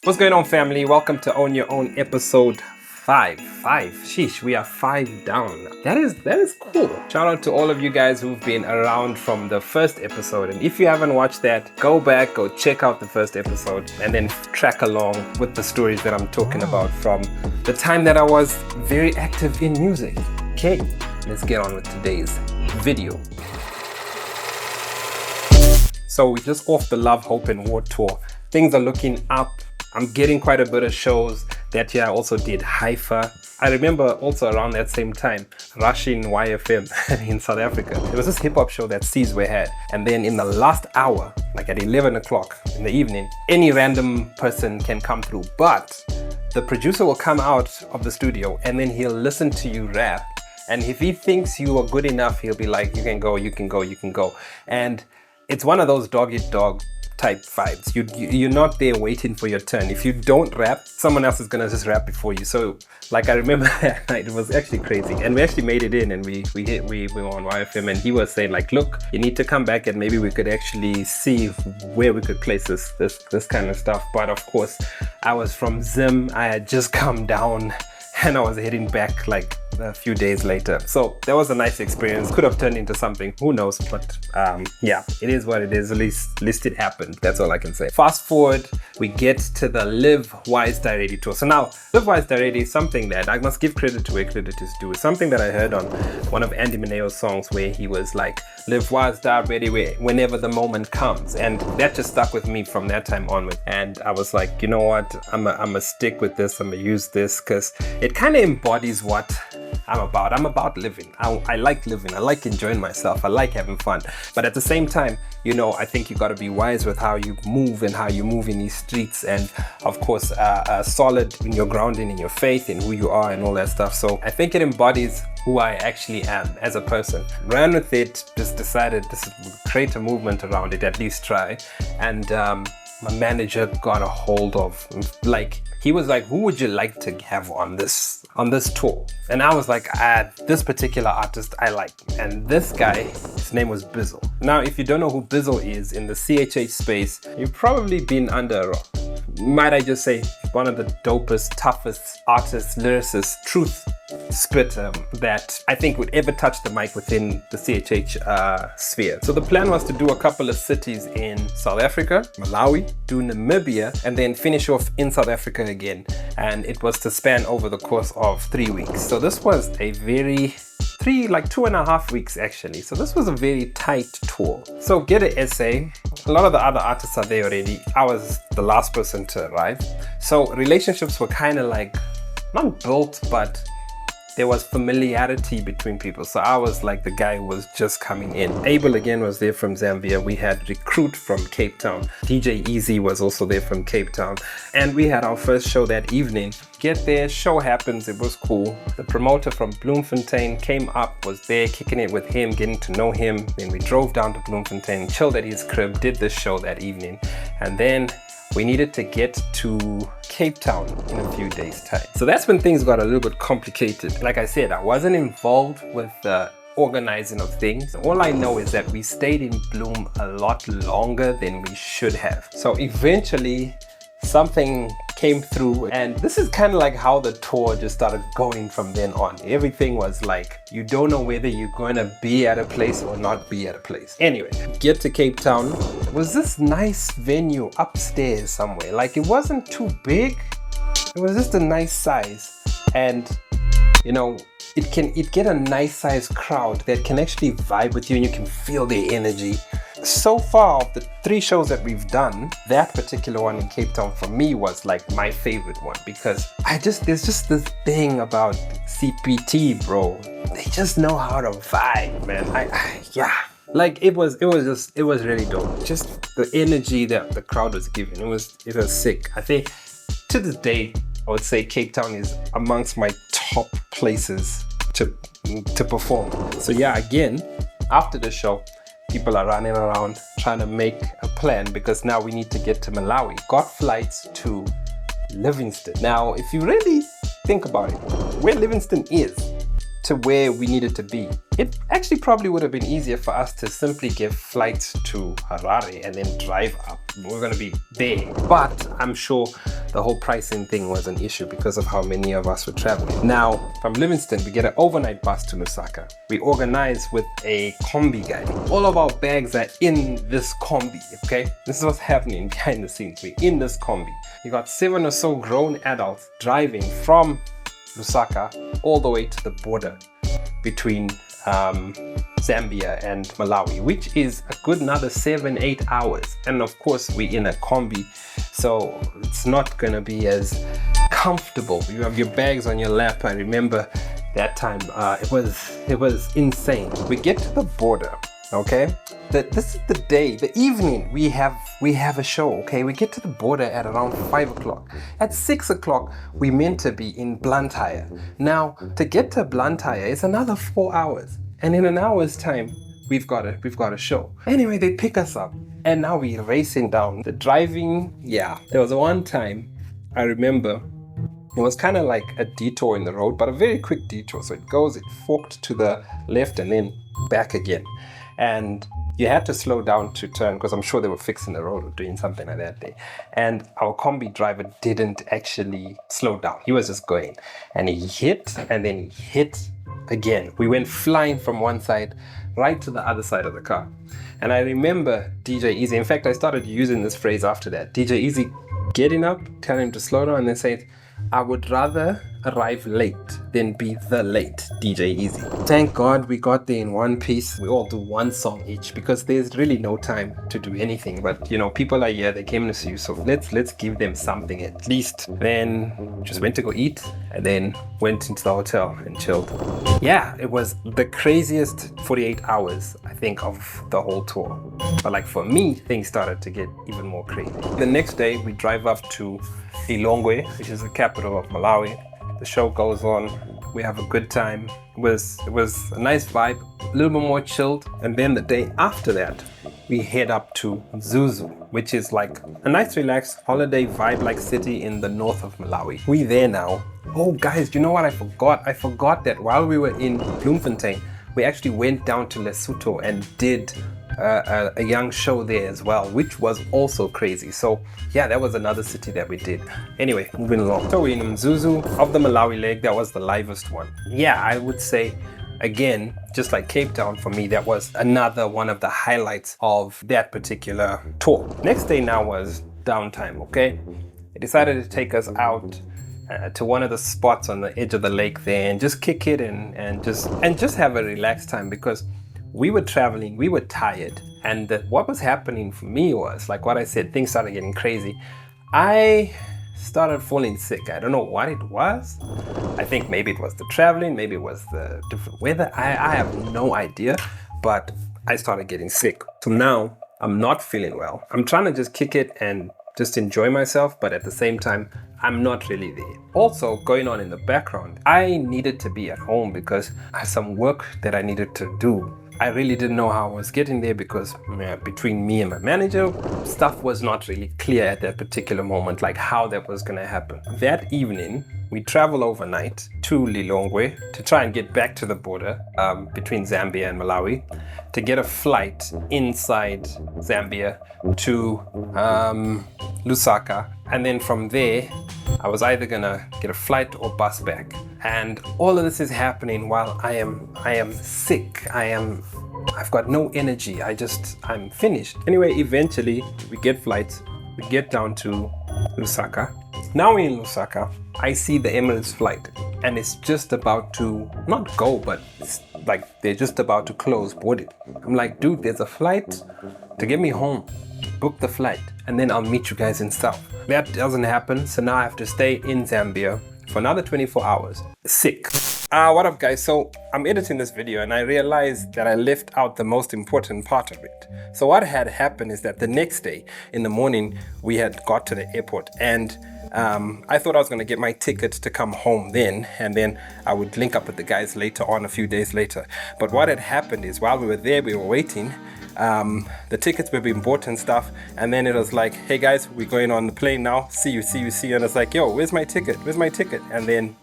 What's going on, family? Welcome to Own Your Own episode 5. Sheesh, we are 5 down. That is cool. Shout out to all of you guys who've been around from the first episode. And if you haven't watched that, go check out the first episode and then track along with the stories that I'm talking about from the time that I was very active in music. Okay, let's get on with today's video. So we're just off the Love, Hope and War tour. Things are looking up. I'm getting quite a bit of shows. That year I also did Haifa. I remember also around that same time rushing YFM in South Africa. There was this hip hop show that Sizwe had. And then in the last hour, like at 11 o'clock in the evening, any random person can come through. But the producer will come out of the studio and then he'll listen to you rap. And if he thinks you are good enough, he'll be like, you can go. And it's one of those dog-eat-dog type vibes. You're not there waiting for your turn. If you don't rap, someone else is gonna just rap before you. So like I remember that night, it was actually crazy. And we actually made it in and we were on YFM and he was saying like, look, you need to come back and maybe we could actually see where we could place this kind of stuff. But of course, I was from Zim. I had just come down and I was heading back like a few days later. So that was a nice experience. Could have turned into something, who knows, but yeah, it is what it is. At least it happened. That's all I can say. Fast forward, we get to the Live Wise Die Ready tour. So now Live Wise Die Ready is something that I must give credit to where credit is due. It's something that I heard on one of Andy Mineo's songs where he was like, live wise, die ready whenever the moment comes. And that just stuck with me from that time onward. And I was like, you know what, I'm a stick with this. I'm gonna use this because it kind of embodies what I'm about living. I like living. I like enjoying myself. I like having fun. But at the same time, you know, I think you got to be wise with how you move and how you move in these streets. And of course, solid in your grounding, in your faith, in who you are and all that stuff. So I think it embodies who I actually am as a person. Ran with it, just decided to create a movement around it, at least try. And my manager got a hold of, like, he was like, who would you like to have on this tour? And I was like, this particular artist I like. And this guy, his name was Bizzle. Now, if you don't know who Bizzle is in the CHH space, you've probably been under a rock. Might I just say, one of the dopest, toughest artists, lyricists, truth spitter that I think would ever touch the mic within the CHH sphere. So the plan was to do a couple of cities in South Africa, Malawi, do Namibia, and then finish off in South Africa again. And it was to span over the course of 3 weeks. So this was a very 2.5 weeks actually. So this was a very tight tour. So get an essay. A lot of the other artists are there already. I was the last person to arrive. So relationships were kind of like, not built, but there was familiarity between people. So I was like the guy who was just coming in. Abel again was there from Zambia. We had Recruit from Cape Town. DJ Easy was also there from Cape Town. And we had our first show that evening. Get there, show happens, it was cool. The promoter from Bloemfontein came up, was there, kicking it with him, getting to know him. Then we drove down to Bloemfontein, chilled at his crib, did this show that evening. And then we needed to get to Cape Town in a few days' time. So that's when things got a little bit complicated. Like I said, I wasn't involved with the organizing of things. All I know is that we stayed in Bloem a lot longer than we should have. So eventually something came through, and this is kind of like how the tour just started going from then on. Everything was like, you don't know whether you're going to be at a place or not be at a place. Anyway, get to Cape Town. It was this nice venue upstairs somewhere. Like, it wasn't too big. It was just a nice size. And, you know, it get a nice sized crowd that can actually vibe with you and you can feel their energy. So far, of the 3 shows that we've done, that particular one in Cape Town for me was like my favorite one, because there's just this thing about CPT, bro. They just know how to vibe, man. Yeah. Like it was really dope. Just the energy that the crowd was giving. It was sick. I think to this day, I would say Cape Town is amongst my top places to perform. So yeah, again, after the show, people are running around trying to make a plan because now we need to get to Malawi. Got flights to Livingston. Now, if you really think about it, where Livingston is to where we needed to be. It actually probably would have been easier for us to simply give flights to Harare and then drive up. We're going to be there. But I'm sure the whole pricing thing was an issue because of how many of us were traveling. Now, from Livingston, we get an overnight bus to Lusaka. We organize with a combi guy. All of our bags are in this combi, okay? This is what's happening behind the scenes. We're in this combi. You got 7 or so grown adults driving from Lusaka all the way to the border between Zambia and Malawi, which is a good another 7-8 hours. And of course, we're in a combi, so it's not gonna be as comfortable. You have your bags on your lap. I remember that time. It was insane. We get to the border, okay? This is the day, the evening, we have a show, okay? We get to the border at around 5 o'clock. At 6 o'clock, we meant to be in Blantyre. Now, to get to Blantyre, it's another 4 hours. And in an hour's time, we've got a show. Anyway, they pick us up, and now we're racing down. The driving, yeah. There was one time, I remember, it was kind of like a detour in the road, but a very quick detour. So it forked to the left and then back again. And you had to slow down to turn because I'm sure they were fixing the road or doing something like that day. And our combi driver didn't actually slow down. He was just going. And he hit and then he hit again. We went flying from one side right to the other side of the car. And I remember DJ Easy. In fact, I started using this phrase after that. DJ Easy getting up, telling him to slow down, and then saying, I would rather arrive late than be the late DJ Easy. Thank God we got there in one piece. We all do one song each because there's really no time to do anything. But you know, people are here, they came to see you, so let's give them something at least. Then just went to go eat and then went into the hotel and chilled. Yeah, it was the craziest 48 hours, I think, of the whole tour. But like for me, things started to get even more crazy. The next day we drive up to Lilongwe, which is the capital of Malawi. The show goes on, we have a good time. It was a nice vibe, a little bit more chilled. And then the day after that, we head up to Zuzu, which is like a nice relaxed holiday vibe-like city in the north of Malawi. We there now. Oh guys, do you know what I forgot? I forgot that while we were in Bloemfontein, we actually went down to Lesotho and did a young show there as well, which was also crazy. So yeah, that was another city that we did. Anyway, moving along. So we're in Mzuzu. Of the Malawi leg, that was the livest one. Yeah, I would say, again, just like Cape Town for me, that was another one of the highlights of that particular tour. Next day now was downtime, okay? They decided to take us out to one of the spots on the edge of the lake there and just kick it and just have a relaxed time, because we were traveling, we were tired, and what was happening for me was, like what I said, things started getting crazy. I started falling sick. I don't know what it was. I think maybe it was the traveling, maybe it was the different weather. I have no idea, but I started getting sick. So now I'm not feeling well. I'm trying to just kick it and just enjoy myself, but at the same time, I'm not really there. Also, going on in the background, I needed to be at home because I had some work that I needed to do. I really didn't know how I was getting there because between me and my manager, stuff was not really clear at that particular moment, like how that was gonna happen. That evening, we travel overnight to Lilongwe to try and get back to the border between Zambia and Malawi, to get a flight inside Zambia to Lusaka. And then from there, I was either gonna get a flight or bus back. And all of this is happening while I am sick. I've got no energy. I'm finished. Anyway, eventually we get flights. We get down to Lusaka. Now we're in Lusaka. I see the Emirates flight and it's just about to not go, but it's like they're just about to close boarding. I'm like, dude, there's a flight to get me home. Book the flight and then I'll meet you guys in South. That doesn't happen, so now I have to stay in Zambia for another 24 hours, sick. What up guys? So I'm editing this video and I realized that I left out the most important part of it. So what had happened is that the next day in the morning, we had got to the airport and I thought I was going to get my ticket to come home then, and then I would link up with the guys later on, a few days later. But what had happened is while we were there, we were waiting. The tickets were being bought and stuff, and then it was like, hey guys, we're going on the plane now, see you. And it's like, yo, where's my ticket? And then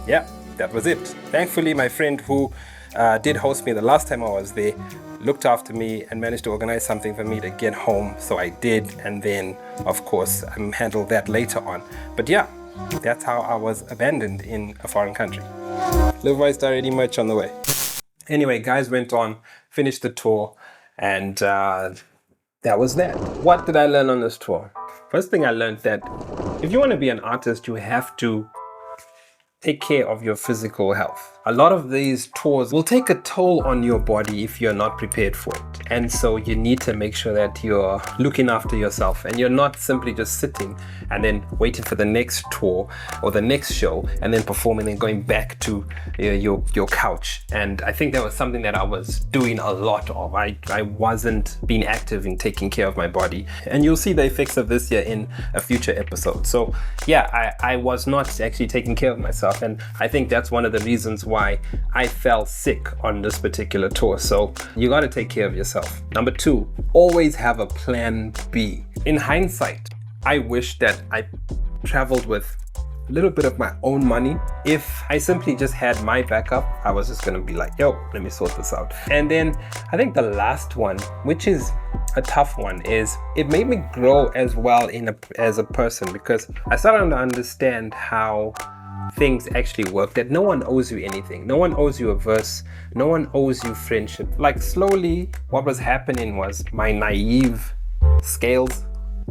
yeah, that was it. Thankfully, my friend who did host me the last time I was there looked after me and managed to organize something for me to get home. So I did, and then of course handled that later on. But yeah, that's how I was abandoned in a foreign country. Live White Star Ready merch on the way. Anyway, guys went on, finished the tour, and that was that. What did I learn on this tour? First thing I learned that if you want to be an artist, you have to take care of your physical health. A lot of these tours will take a toll on your body if you're not prepared for it. And so you need to make sure that you're looking after yourself and you're not simply just sitting and then waiting for the next tour or the next show and then performing and going back to your couch. And I think that was something that I was doing a lot of. I wasn't being active in taking care of my body. And you'll see the effects of this here in a future episode. So yeah, I was not actually taking care of myself. And I think that's one of the reasons why I fell sick on this particular tour. So you got to take care of yourself. Number 2, always have a plan B. In hindsight, I wish that I traveled with a little bit of my own money. If I simply just had my backup, I was just gonna be like, yo, let me sort this out. And then I think the last one, which is a tough one, is it made me grow as well as a person, because I started to understand how things actually work, that no one owes you anything. No one owes you a verse. No one owes you friendship. Like slowly what was happening was my naive scales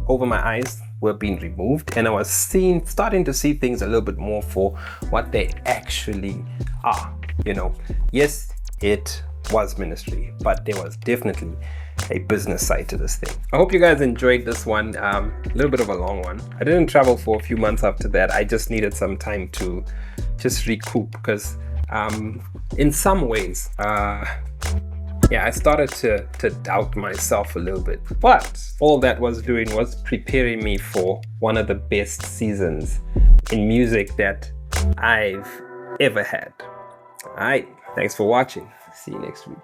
over my eyes were being removed, and I was starting to see things a little bit more for what they actually are. You know, yes, it was ministry, but there was definitely a business side to this thing. I hope you guys enjoyed this one. A little bit of a long one. I didn't travel for a few months after that. I just needed some time to just recoup, because in some ways, yeah, I started to doubt myself a little bit. But all that was doing was preparing me for one of the best seasons in music that I've ever had. All right, thanks for watching. See you next week.